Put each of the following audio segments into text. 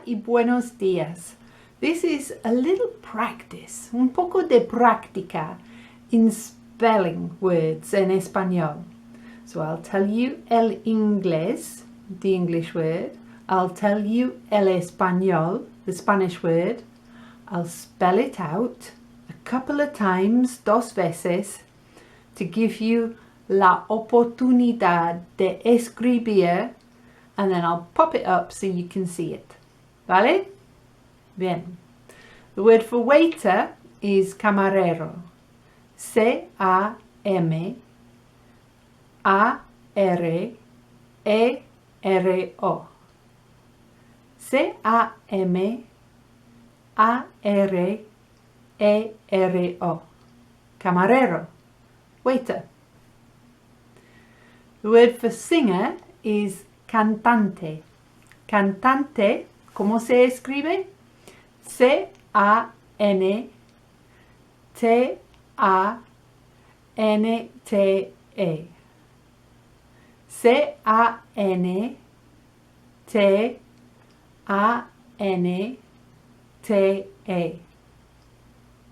y buenos días. This is a little practice, un poco de práctica in spelling words en español. So I'll tell you el inglés, the English word. I'll tell you el español, the Spanish word. I'll spell it out a couple of times, dos veces, to give you la oportunidad de escribir, and then I'll pop it up so you can see it. ¿Vale? Bien. The word for waiter is camarero. C-A-M-A-R-E-R-O. C-A-M-A-R-E-R-O. Camarero. Waiter. The word for singer is cantante. Cantante, ¿cómo se escribe? C-A-N-T-A-N-T-E. C-A-N-T-A-N-T-E.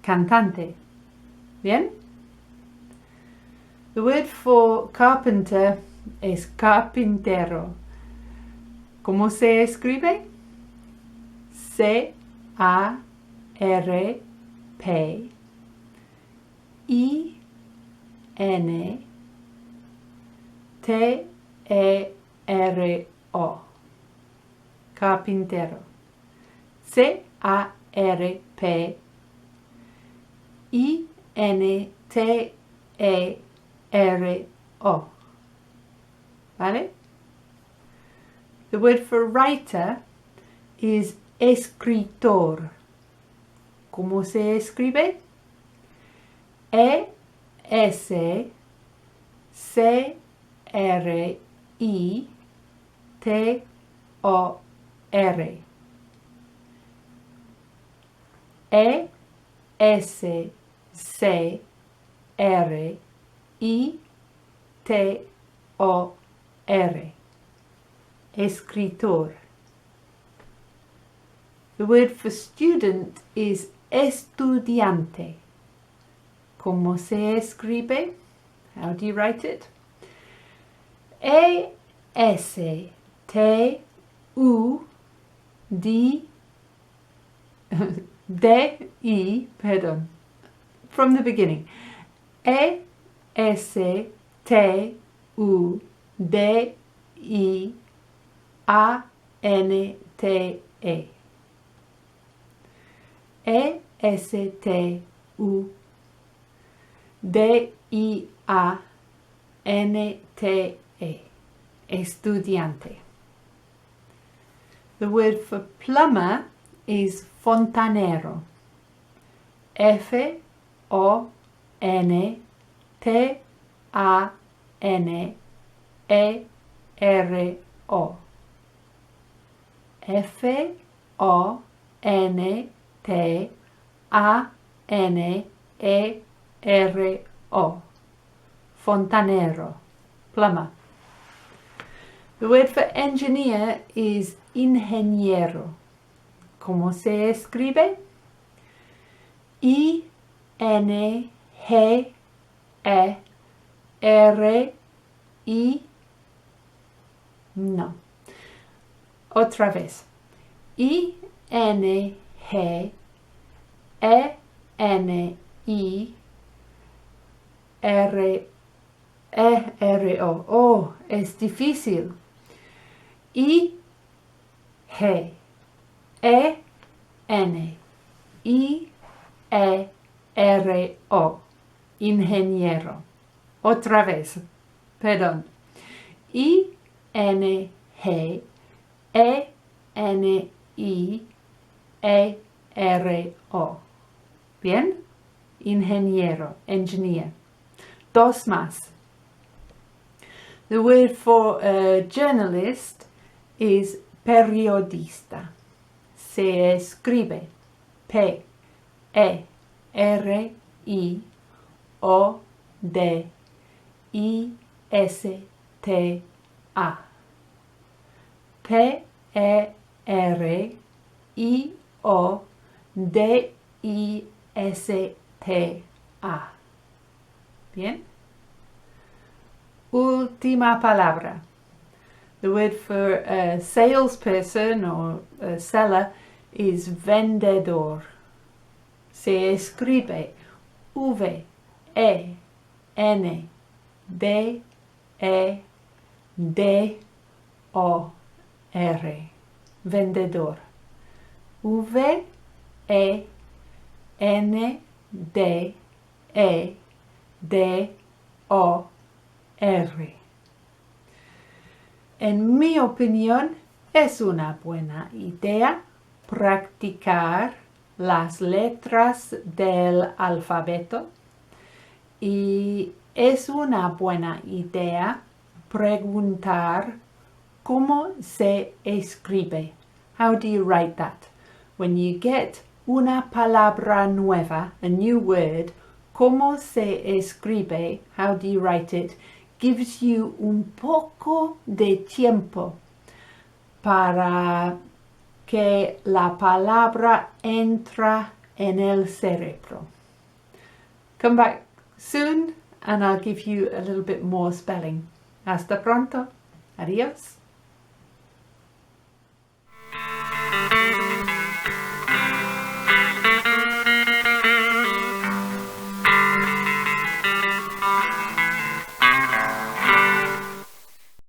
Cantante. Bien? The word for carpenter is carpintero. ¿Cómo se escribe? C-A-R-P-I-N-T-E-R-O. Carpintero. C-A-R-P-I-N-T-E-R-O. ¿Vale? The word for writer is escritor. ¿Cómo se escribe? E-S-C-R-I-T-O-R. E-S-C-R-I-T-O-R. Escritor. The word for student is estudiante. ¿Cómo se escribe? How do you write it? E-S-T-U-D-D-I, pardon, from the beginning. E-S-T-U-D-I A-N-T-E. E-S-T-U-D-I-A-N-T-E. Estudiante. The word for plumber is fontanero. F-O-N-T-A-N-E-R-O. F-O-N-T-A-N-E-R-O. Fontanero. Plumber. The word for engineer is ingeniero. ¿Cómo se escribe? I-N-G-E-R-I. No. Otra vez. I-N-G-E-R-O. Oh, es difícil. I-G-E-N-I-E-R-O. Ingeniero. Otra vez. Perdón. I-N-G-E-N-I-E-R-O. ¿Bien? Ingeniero. Engineer. Dos más. The word for journalist is periodista. Se escribe P-E-R-I-O-D-I-S-T-A. P-E-R I-O-D-I-S-T-A. Bien. Última palabra. The word for a salesperson or a seller is vendedor. Se escribe V-E-N-D-E-D-O-R. Vendedor. V-E-N-D-E-D-O-R. En mi opinión, es una buena idea practicar las letras del alfabeto y es una buena idea preguntar cómo se escribe. How do you write that? When you get una palabra nueva, a new word, cómo se escribe, how do you write it, gives you un poco de tiempo para que la palabra entra en el cerebro. Come back soon and I'll give you a little bit more spelling. Hasta pronto. Adiós.